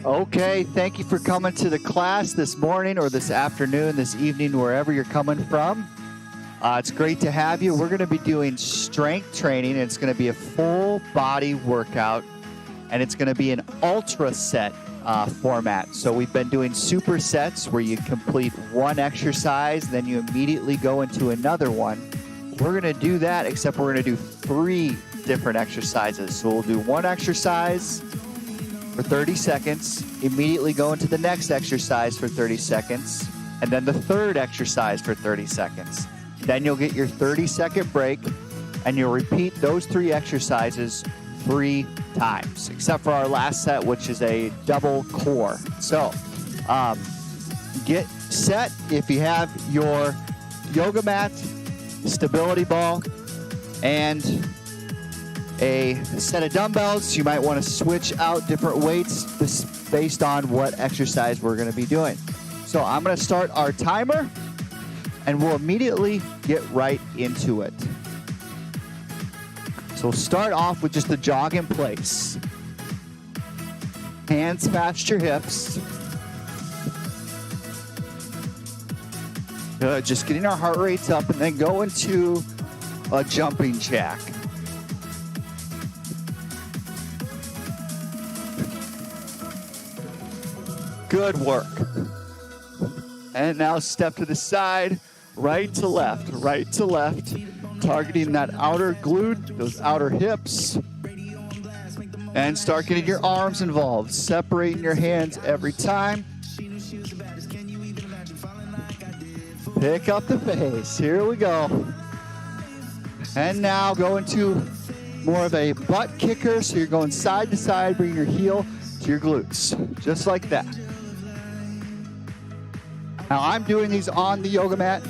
Okay, thank you for coming to the class this morning or this afternoon, this evening, wherever you're coming from. It's great to have you. We're going to be doing strength training, and it's going to be a full body workout, and it's going to be an ultra set format. So we've been doing supersets where you complete one exercise, then you immediately go into another one. We're going to do that, except we're going to do 3 different exercises. So we'll do one exercise for 30 seconds, immediately go into the next exercise for 30 seconds, and then the third exercise for 30 seconds. Then you'll get your 30-second break, and you'll repeat those 3 exercises 3 times, except for our last set, which is a double core. So get set. If you have your yoga mat, stability ball, and a set of dumbbells, you might want to switch out different weights based on what exercise we're going to be doing. So I'm going to start our timer, and we'll immediately get right into it. So we'll start off with just the jog in place. Hands past your hips. Good, just getting our heart rates up, and then go into a jumping jack. Good work. And now step to the side, right to left, targeting that outer glute, those outer hips. And start getting your arms involved, separating your hands every time. Pick up the pace. Here we go. And now go into more of a butt kicker. So you're going side to side, bring your heel to your glutes, just like that. Now I'm doing these on the yoga mat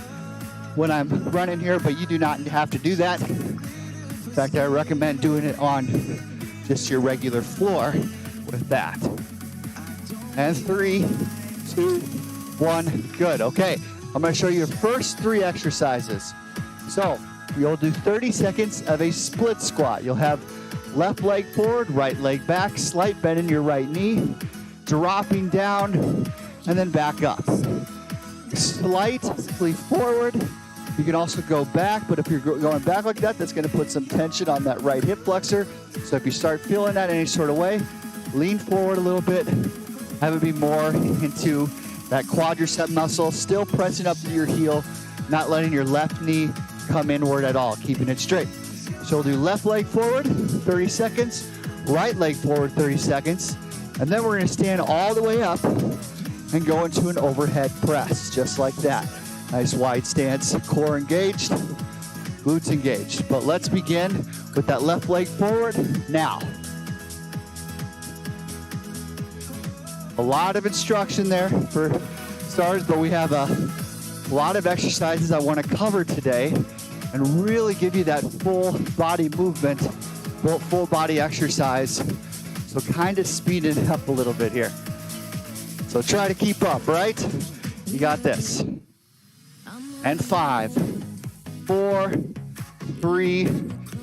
when I'm running here, but you do not have to do that. In fact, I recommend doing it on just your regular floor with that. And 3, 2, 1, good. Okay, I'm gonna show you the first 3 exercises. So you'll do 30 seconds of a split squat. You'll have left leg forward, right leg back, slight bend in your right knee, dropping down, and then back up. Slightly forward. You can also go back, but if you're going back like that, that's going to put some tension on that right hip flexor. So if you start feeling that any sort of way, lean forward a little bit, have it be more into that quadricep muscle, still pressing up to your heel, not letting your left knee come inward at all, keeping it straight. So we'll do left leg forward, 30 seconds, right leg forward, 30 seconds, and then we're going to stand all the way up and go into an overhead press, just like that. Nice wide stance, core engaged, glutes engaged. But let's begin with that left leg forward now. A lot of instruction there for starters, but we have a lot of exercises I want to cover today and really give you that full body movement, full body exercise. So kind of speed it up a little bit here. So try to keep up, right? You got this. And 5, 4, 3,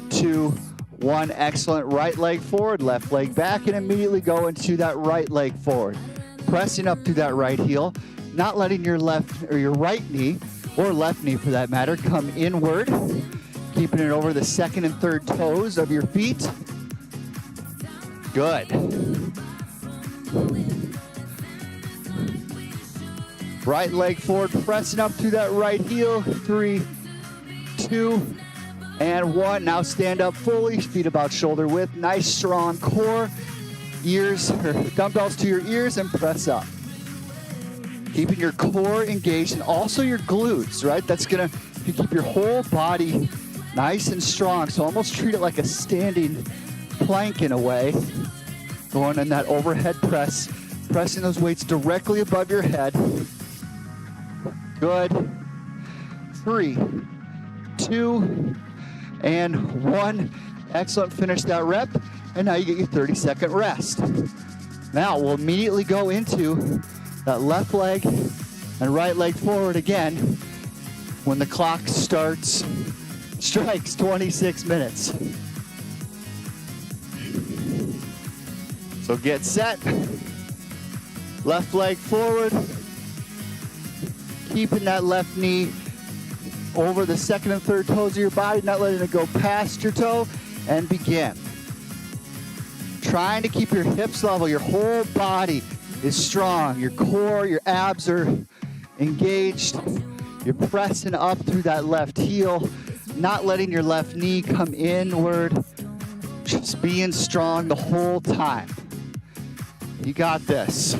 2, 1. Excellent. Right leg forward, left leg back, and immediately go into that right leg forward. Pressing up through that right heel, not letting your left or your right knee, or left knee for that matter, come inward. Keeping it over the second and third toes of your feet. Good. Right leg forward, pressing up through that right heel. 3, 2, and 1. Now stand up fully, feet about shoulder width. Nice strong core. Ears, or dumbbells to your ears, and press up. Keeping your core engaged and also your glutes, right? That's gonna, you keep your whole body nice and strong. So almost treat it like a standing plank in a way. Going in that overhead press, pressing those weights directly above your head. Good. 3, 2, and 1. Excellent. Finish that rep. And now you get your 30-second rest. Now we'll immediately go into that left leg and right leg forward again when the clock strikes 26 minutes. So get set. Left leg forward. Keeping that left knee over the second and third toes of your body, not letting it go past your toe, and begin. Trying to keep your hips level. Your whole body is strong. Your core, your abs are engaged. You're pressing up through that left heel, not letting your left knee come inward. Just being strong the whole time. You got this.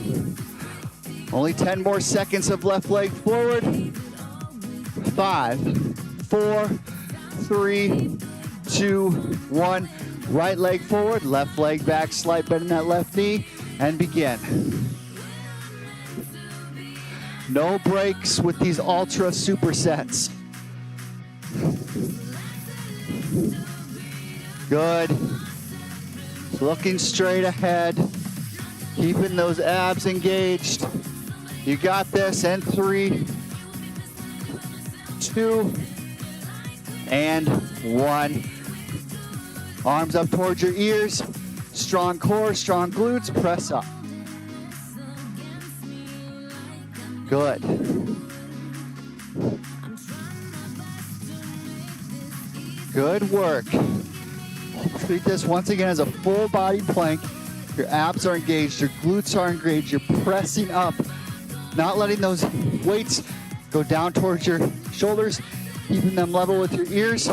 Only 10 more seconds of left leg forward. 5, 4, 3, 2, 1. Right leg forward, left leg back, slight bend in that left knee, and begin. No breaks with these ultra supersets. Good. Looking straight ahead, keeping those abs engaged. You got this, and 3, 2, and 1. Arms up towards your ears. Strong core, strong glutes, press up. Good. Good work. Treat this once again as a full body plank. Your abs are engaged, your glutes are engaged, you're pressing up, not letting those weights go down towards your shoulders, keeping them level with your ears.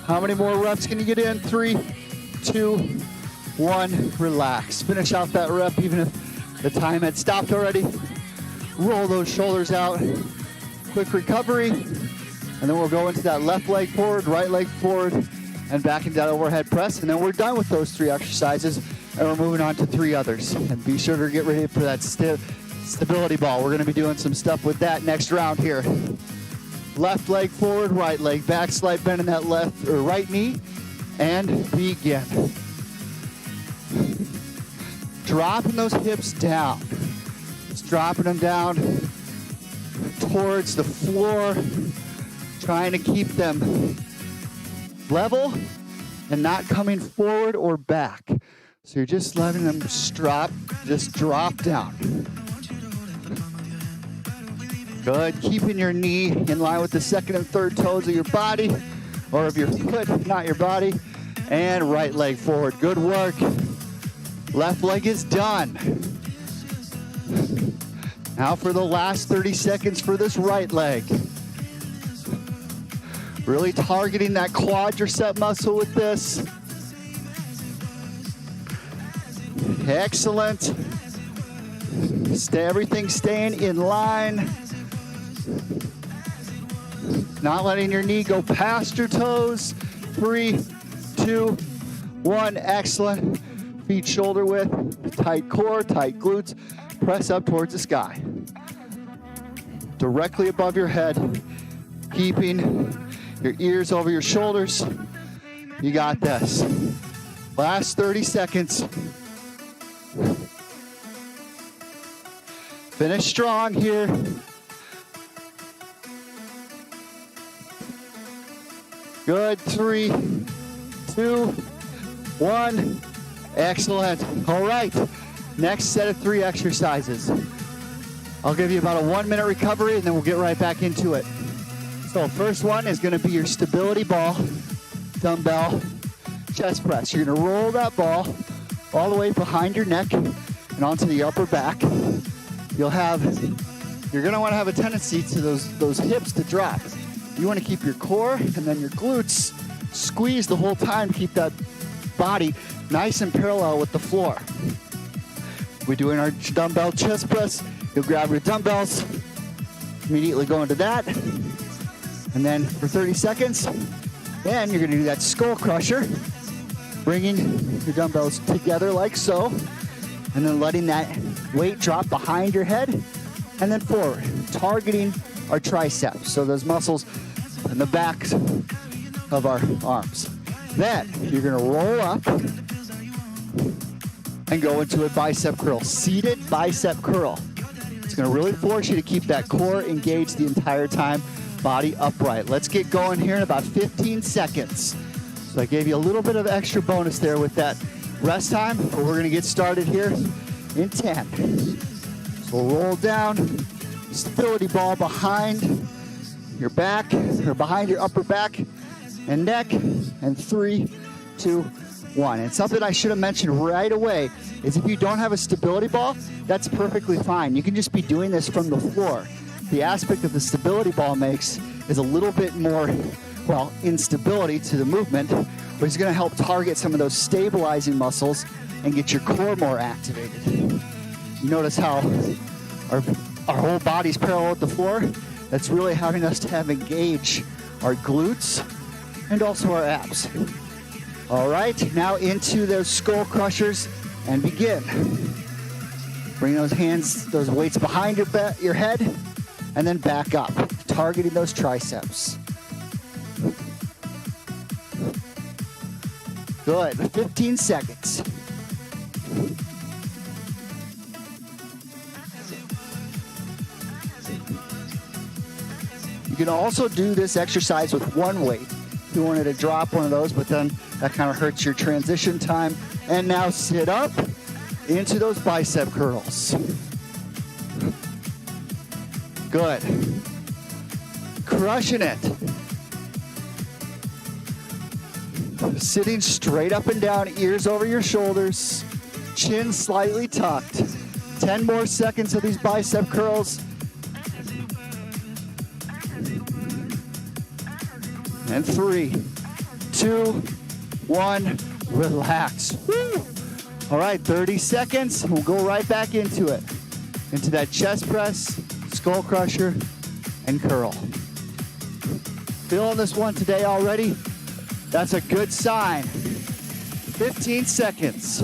How many more reps can you get in? 3, 2, 1, relax. Finish out that rep even if the time had stopped already. Roll those shoulders out. Quick recovery. And then we'll go into that left leg forward, right leg forward, and back into that overhead press. And then we're done with those 3 exercises, and we're moving on to 3 others. And be sure to get ready for that stability ball. We're gonna be doing some stuff with that next round here. Left leg forward, right leg back, slight bend in that left or right knee, and begin. Dropping those hips down. Just dropping them down towards the floor, trying to keep them level and not coming forward or back. So you're just letting them just drop down. Good, keeping your knee in line with the second and third toes of your body, or of your foot, not your body. And right leg forward, good work. Left leg is done. Now for the last 30 seconds for this right leg. Really targeting that quadricep muscle with this. Excellent. Everything staying in line. Not letting your knee go past your toes. 3, 2, 1. Excellent. Feet shoulder width. Tight core, tight glutes. Press up towards the sky. Directly above your head. Keeping your ears over your shoulders. You got this. Last 30 seconds. Finish strong here. Good. 3, 2, 1. Excellent. All right. Next set of 3 exercises. I'll give you about a 1-minute recovery and then we'll get right back into it. So first one is going to be your stability ball, dumbbell, chest press. You're going to roll that ball all the way behind your neck and onto the upper back. You're going to want to have a tendency to those hips to drop. You want to keep your core and then your glutes squeezed the whole time. Keep that body nice and parallel with the floor. We're doing our dumbbell chest press. You'll grab your dumbbells, immediately go into that. And then for 30 seconds, then you're going to do that skull crusher, bringing your dumbbells together like so, and then letting that weight drop behind your head, and then forward, targeting our triceps, so those muscles in the backs of our arms. Then you're going to roll up and go into a bicep curl, seated bicep curl. It's going to really force you to keep that core engaged the entire time. Body upright. Let's get going here in about 15 seconds. So I gave you a little bit of extra bonus there with that rest time, but we're going to get started here in 10. So roll down, stability ball behind your back, or behind your upper back and neck, and 3, 2, 1. And something I should have mentioned right away is if you don't have a stability ball, that's perfectly fine. You can just be doing this from the floor. The aspect that the stability ball makes is a little bit more, well, instability to the movement, but it's going to help target some of those stabilizing muscles and get your core more activated. You notice how our whole body's parallel with the floor? That's really having us to have engage our glutes and also our abs. All right, now into those skull crushers and begin. Bring those hands, those weights behind your head, and then back up, targeting those triceps. Good, 15 seconds. You can also do this exercise with one weight. If you wanted to drop one of those, but then that kind of hurts your transition time. And now sit up into those bicep curls. Good. Crushing it. Sitting straight up and down, ears over your shoulders, chin slightly tucked. 10 more seconds of these bicep curls. And 3, 2, 1, relax. Woo. All right, 30 seconds. We'll go right back into it. Into that chest press, skull crusher, and curl. Feeling this one today already? That's a good sign. 15 seconds.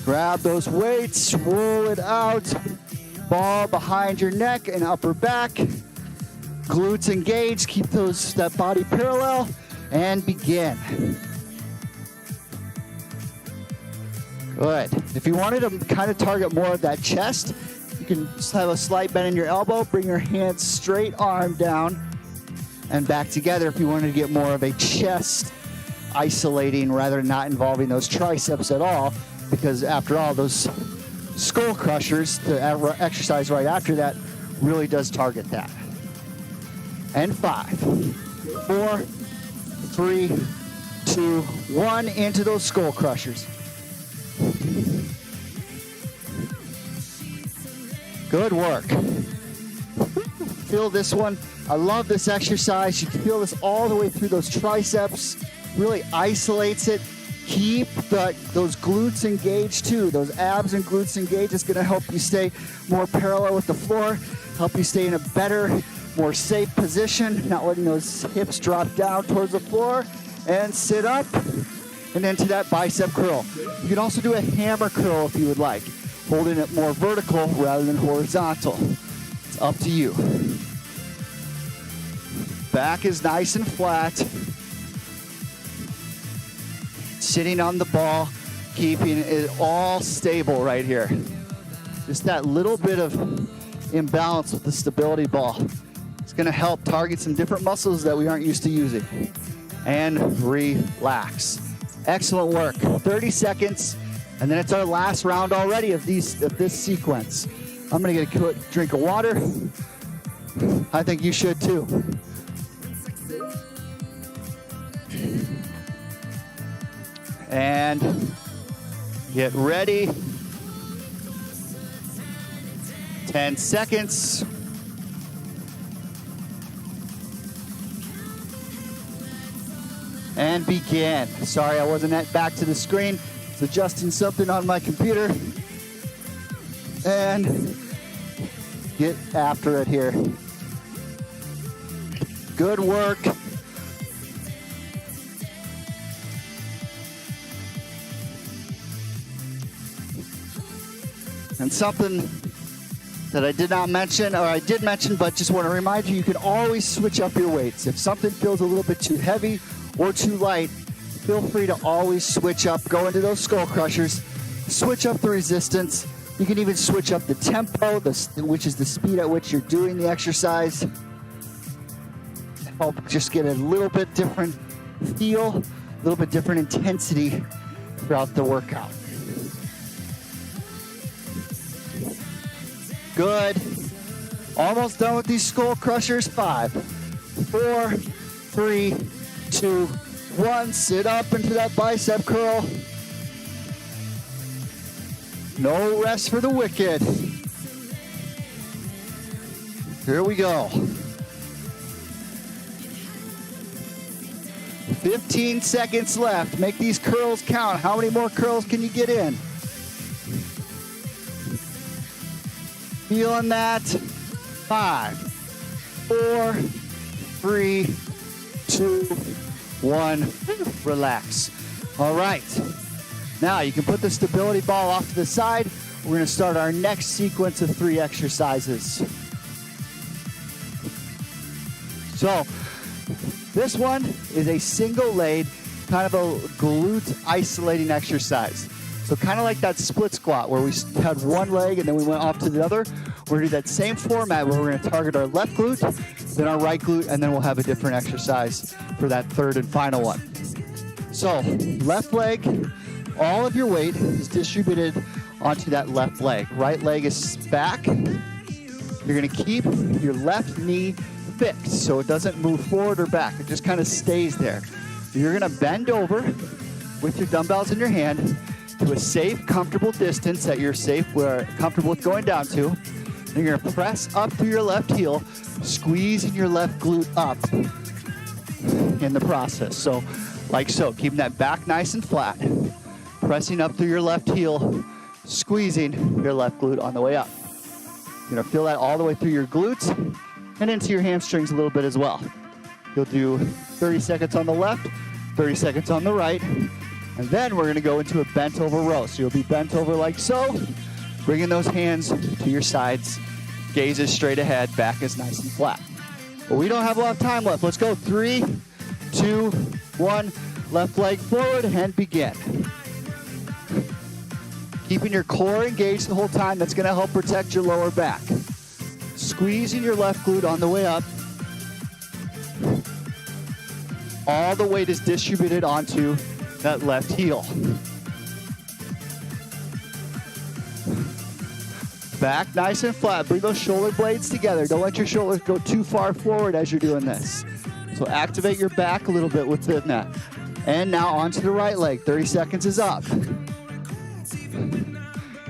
Grab those weights, roll it out. Ball behind your neck and upper back. Glutes engaged, keep that body parallel, and begin. Good. If you wanted to kind of target more of that chest, you can just have a slight bend in your elbow, bring your hands straight, arm down, and back together if you wanted to get more of a chest isolating rather than not involving those triceps at all, because after all, those skull crushers, the exercise right after that, really does target that. And 5, 4, 3, 2, 1, into those skull crushers. Good work. Feel this one. I love this exercise. You can feel this all the way through those triceps. Really isolates it. Keep those glutes engaged too. Those abs and glutes engaged. It's going to help you stay more parallel with the floor, help you stay in a better, more safe position, not letting those hips drop down towards the floor, and sit up and into that bicep curl. You can also do a hammer curl if you would like, holding it more vertical rather than horizontal. It's up to you. Back is nice and flat. Sitting on the ball, keeping it all stable right here. Just that little bit of imbalance with the stability ball. It's going to help target some different muscles that we aren't used to using. And relax. Excellent work. 30 seconds, and then it's our last round already of this sequence. I'm going to get a quick drink of water. I think you should too. And get ready. 10 seconds. And begin. Sorry, I wasn't back to the screen. It's adjusting something on my computer. And get after it here. Good work. And something that I did not mention, or I did mention, but just want to remind you, you can always switch up your weights. If something feels a little bit too heavy or too light, feel free to always switch up. Go into those skull crushers, switch up the resistance. You can even switch up the tempo, which is the speed at which you're doing the exercise. Help just get a little bit different feel, a little bit different intensity throughout the workout. Good. Almost done with these skull crushers. 5, 4, 3, 2, 1. Sit up into that bicep curl. No rest for the wicked. Here we go. 15 seconds left. Make these curls count. How many more curls can you get in? Feeling that? 5, 4, 3, 2, 1. Relax. All right. Now you can put the stability ball off to the side. We're going to start our next sequence of 3 exercises. So this one is a single leg, kind of a glute isolating exercise. So kind of like that split squat where we had one leg and then we went off to the other. We're going to do that same format where we're going to target our left glute, then our right glute, and then we'll have a different exercise for that third and final one. So left leg, all of your weight is distributed onto that left leg. Right leg is back. You're going to keep your left knee fixed so it doesn't move forward or back. It just kind of stays there. You're going to bend over with your dumbbells in your hand to a safe, comfortable distance that you're comfortable with going down to. And you're going to press up through your left heel, squeezing your left glute up in the process. So, like so, keeping that back nice and flat. Pressing up through your left heel, squeezing your left glute on the way up. You're going to feel that all the way through your glutes and into your hamstrings a little bit as well. You'll do 30 seconds on the left, 30 seconds on the right, and then we're going to go into a bent over row. So you'll be bent over like so, bringing those hands to your sides, gaze is straight ahead, back is nice and flat. But we don't have a lot of time left. Let's go. 3, 2, 1. Left leg forward and begin. Keeping your core engaged the whole time. That's going to help protect your lower back. Squeezing your left glute on the way up. All the weight is distributed onto that left heel. Back nice and flat. Bring those shoulder blades together. Don't let your shoulders go too far forward as you're doing this. So activate your back a little bit within that. And now onto the right leg. 30 seconds is up.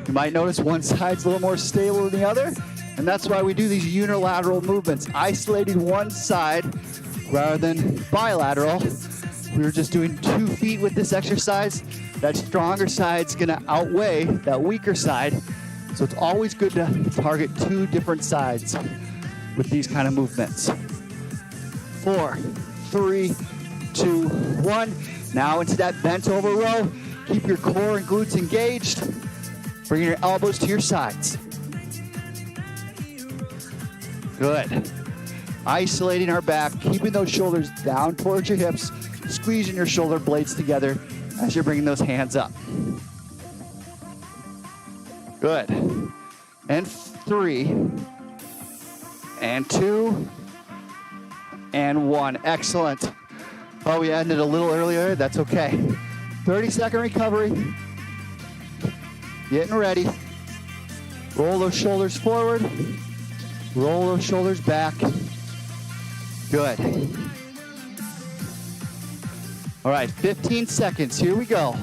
You might notice one side's a little more stable than the other, and that's why we do these unilateral movements, isolating one side rather than bilateral. We were just doing 2 feet with this exercise. That stronger side's gonna outweigh that weaker side. So it's always good to target 2 different sides with these kind of movements. 4, 3, 2, 1. Now into that bent over row. Keep your core and glutes engaged. Bringing your elbows to your sides. Good. Isolating our back, keeping those shoulders down towards your hips, squeezing your shoulder blades together as you're bringing those hands up. Good. And 3, and 2, and 1. Excellent. Oh, we ended a little earlier. That's okay. 30-second recovery. Getting ready. Roll those shoulders forward. Roll those shoulders back. Good. All right, 15 seconds. Here we go.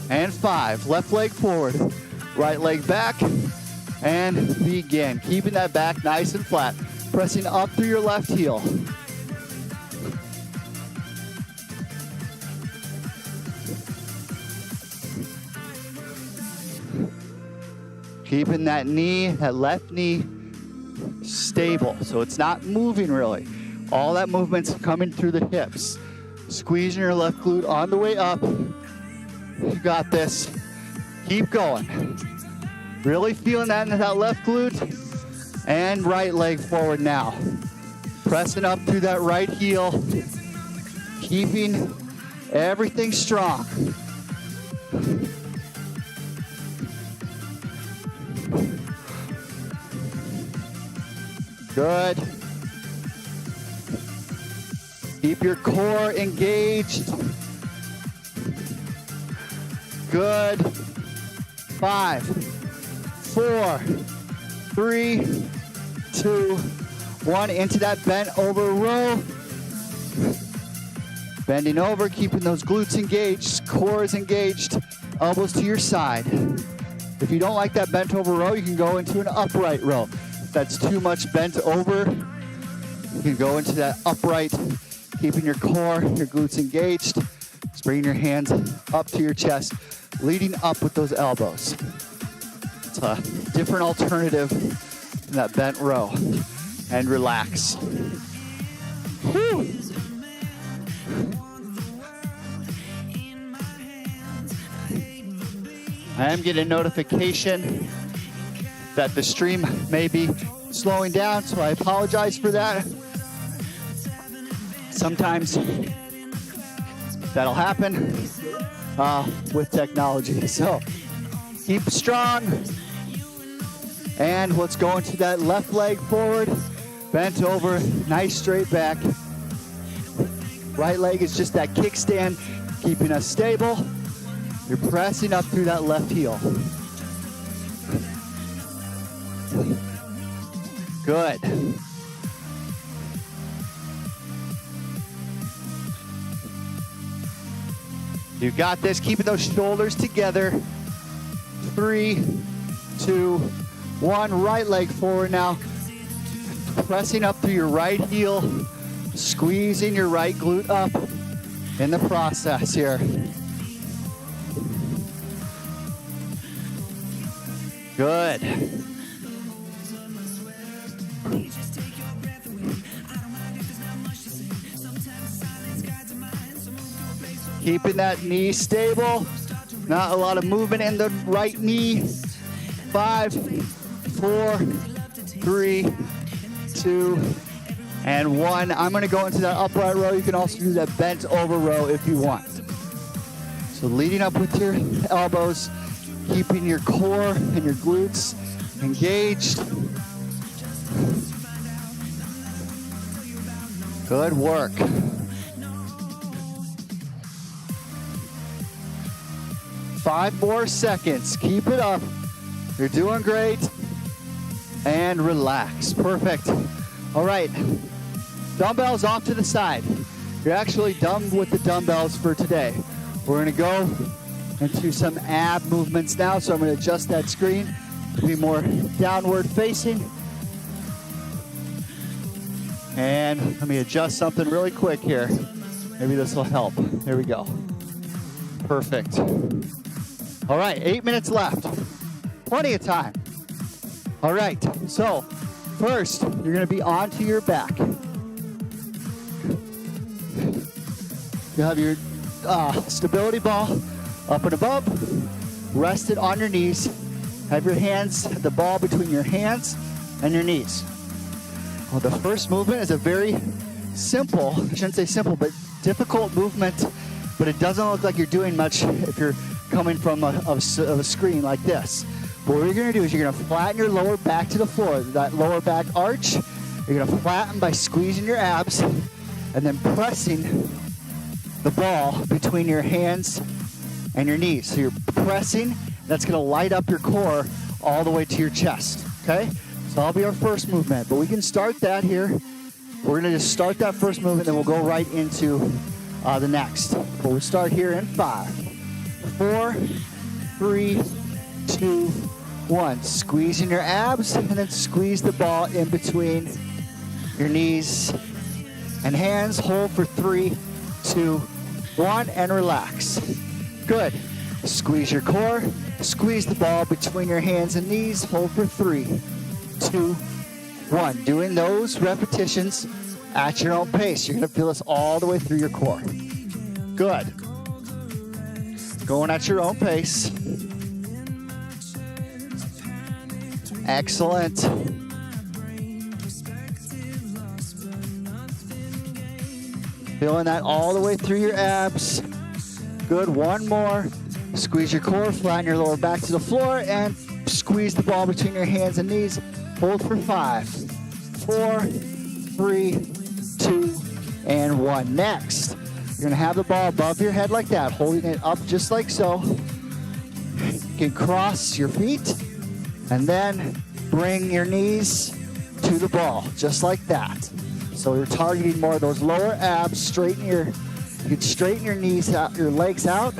And 5. Left leg forward. Right leg back. And begin. Keeping that back nice and flat. Pressing up through your left heel. Keeping that knee, that left knee, stable. So it's not moving really. All that movement's coming through the hips. Squeezing your left glute on the way up. You got this. Keep going. Really feeling that into that left glute. And right leg forward now. Pressing up through that right heel. Keeping everything strong. Good. Keep your core engaged. Good. 5, 4, 3, 2, 1. Into that bent over row. Bending over, keeping those glutes engaged, core is engaged, elbows to your side. If you don't like that bent over row, you can go into an upright row. If that's too much bent over, you can go into that upright, keeping your core, your glutes engaged. Just bringing your hands up to your chest, leading up with those elbows. It's a different alternative than that bent row. And relax. Whew. I am getting a notification that the stream may be slowing down, so I apologize for that. Sometimes that'll happen with technology. So keep strong. And let's go into that left leg forward, bent over, nice straight back. Right leg is just that kickstand, keeping us stable. You're pressing up through that left heel. Good. You got this. Keeping those shoulders together. 3, 2, 1. Right leg forward now. Pressing up through your right heel. Squeezing your right glute up in the process here. Good. Keeping that knee stable. Not a lot of movement in the right knee. 5, 4, 3, 2, and 1. I'm going to go into that upright row. You can also do that bent over row if you want. So leading up with your elbows, keeping your core and your glutes engaged. Good work. Five more seconds. Keep it up. You're doing great. And relax. Perfect. All right. Dumbbells off to the side. You're actually done with the dumbbells for today. We're going to go into some ab movements now. So I'm going to adjust that screen to be more downward facing. And let me adjust something really quick here. Maybe this will help. Here we go. Perfect. All right, 8 minutes left. Plenty of time. All right, so first, you're gonna be onto your back. You have your stability ball up and above, rested on your knees. Have your hands, the ball between your hands and your knees. Well, the first movement is a very simple, I shouldn't say simple, but difficult movement, but it doesn't look like you're doing much if you're coming from a screen like this. But what you're gonna do is you're gonna flatten your lower back to the floor. That lower back arch, you're gonna flatten by squeezing your abs and then pressing the ball between your hands and your knees. So you're pressing, that's gonna light up your core all the way to your chest, okay? So that'll be our first movement, but we can start that here. We're gonna just start that first movement, then we'll go right into the next. But we'll start here in 5, 4, 3, 2, 1. Squeezing your abs and then squeeze the ball in between your knees and hands. Hold for 3, 2, 1, and relax. Good. Squeeze your core. Squeeze the ball between your hands and knees. Hold for 3, 2, 1. Doing those repetitions at your own pace. You're going to feel this all the way through your core. Good. Going at your own pace. Excellent. Feeling that all the way through your abs. Good. One more. Squeeze your core, flatten your lower back to the floor, and squeeze the ball between your hands and knees. Hold for 5, 4, 3, 2, and 1. Next, you're gonna have the ball above your head like that, holding it up just like so. can cross your feet and then bring your knees to the ball, just like that. So you're targeting more of those lower abs. You can straighten your knees out, your legs out,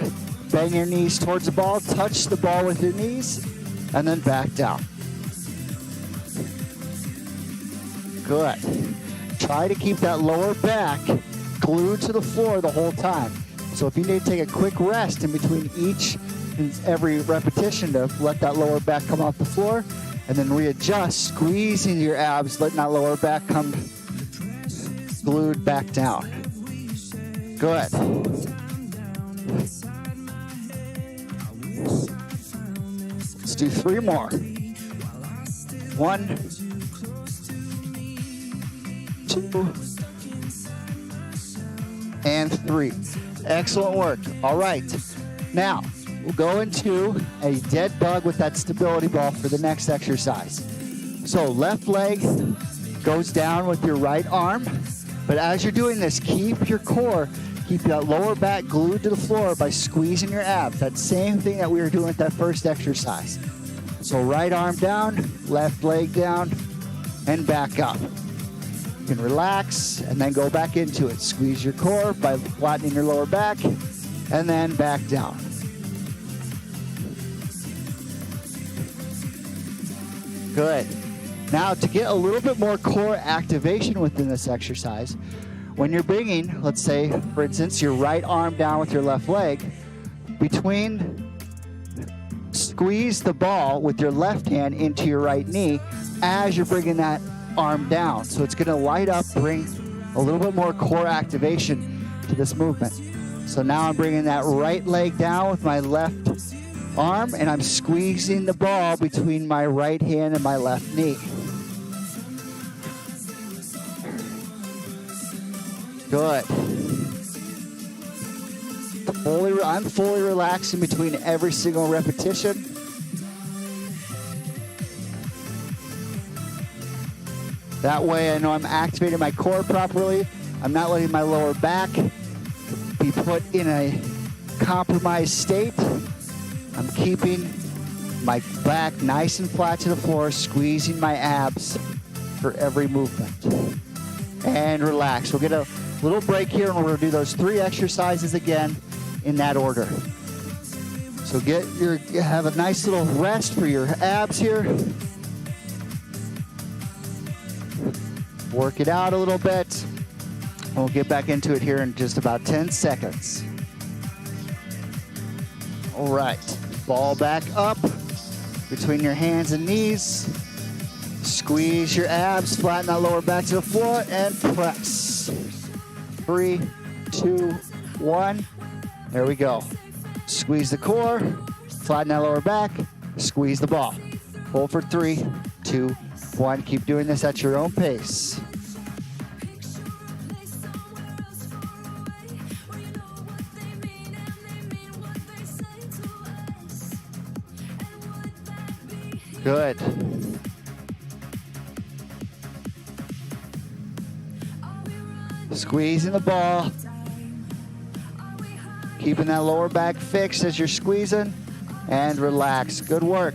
bang your knees towards the ball, touch the ball with your knees, and then back down. Good. Try to keep that lower back glued to the floor the whole time. So if you need to take a quick rest in between each and every repetition to let that lower back come off the floor, and then readjust, squeezing your abs, letting that lower back come glued back down. Good. Let's do 3 more. 1, 2, and 3. Excellent work. All right. Now, we'll go into a dead bug with that stability ball for the next exercise. So left leg goes down with your right arm, but as you're doing this, keep your core, keep that lower back glued to the floor by squeezing your abs. That same thing that we were doing with that first exercise. So right arm down, left leg down, and back up. You can relax and then go back into it. Squeeze your core by flattening your lower back, and then back down. Good. Now, to get a little bit more core activation within this exercise, when you're bringing, let's say, for instance, your right arm down with your left leg, squeeze the ball with your left hand into your right knee as you're bringing that arm down. So it's going to light up, bring a little bit more core activation to this movement. So now I'm bringing that right leg down with my left arm, and I'm squeezing the ball between my right hand and my left knee. Good. I'm fully relaxed in between every single repetition. That way I know I'm activating my core properly. I'm not letting my lower back be put in a compromised state. I'm keeping my back nice and flat to the floor, squeezing my abs for every movement. And relax. We'll get a little break here, and we're going to do those 3 exercises again in that order. So have a nice little rest for your abs here. Work it out a little bit. We'll get back into it here in just about 10 seconds. All right. Ball back up between your hands and knees. Squeeze your abs, flatten that lower back to the floor, and press. 3, 2, 1. There we go. Squeeze the core, flatten that lower back, squeeze the ball. Hold for 3, 2, 1. Keep doing this at your own pace. Good. Squeezing the ball. Keeping that lower back fixed as you're squeezing, and relax. Good work.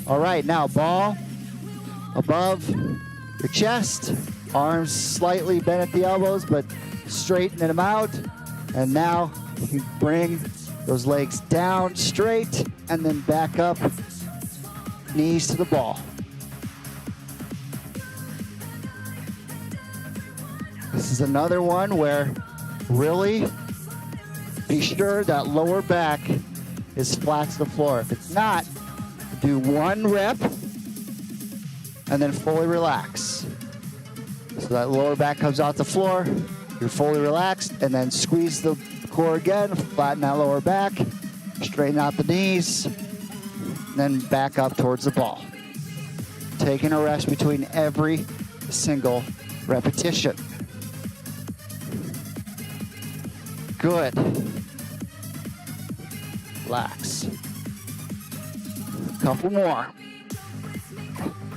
All right, now ball above your chest. Arms slightly bent at the elbows, but straightening them out. And now you bring those legs down straight and then back up. Knees to the ball. This is another one where really be sure that lower back is flat to the floor. If it's not, do 1 rep and then fully relax. So that lower back comes off the floor, you're fully relaxed, and then squeeze the core again, flatten that lower back, straighten out the knees, then back up towards the ball. Taking a rest between every single repetition. Good. Relax. Couple more.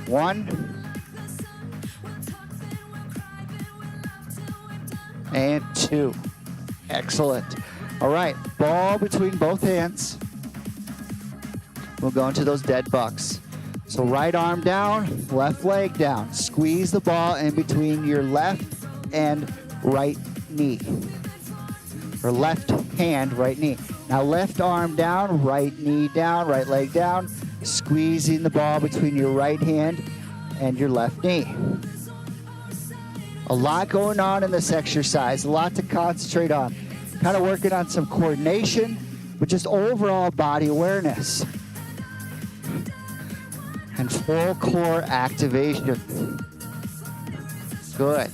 1. And 2. Excellent. All right, ball between both hands. We'll go into those dead bucks. So right arm down, left leg down. Squeeze the ball in between your left and right knee. Or left hand, right knee. Now left arm down, right knee down, right leg down. Squeezing the ball between your right hand and your left knee. A lot going on in this exercise, a lot to concentrate on. Kind of working on some coordination, but just overall body awareness. And full core activation. Good.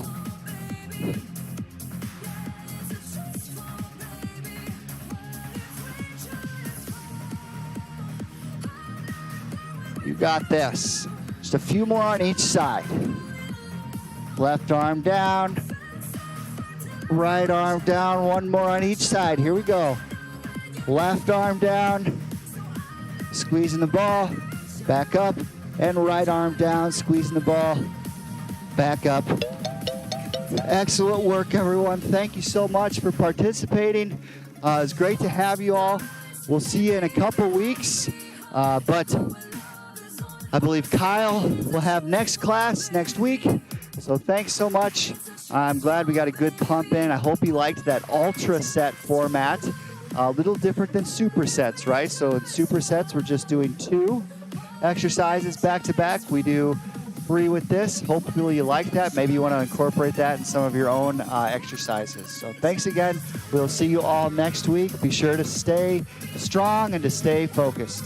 You got this. Just a few more on each side. Left arm down. Right arm down. One more on each side. Here we go. Left arm down. Squeezing the ball. Back up. And right arm down. Squeezing the ball. Back up. Excellent work, everyone. Thank you so much for participating. It's great to have you all. We'll see you in a couple weeks. But I believe Kyle will have next class next week. So thanks so much. I'm glad we got a good pump in. I hope you liked that ultra set format. A little different than supersets, right? So in supersets, we're just doing 2 exercises back to back. We do 3 with this. Hopefully you like that. Maybe you want to incorporate that in some of your own exercises. So thanks again. We'll see you all next week. Be sure to stay strong and to stay focused.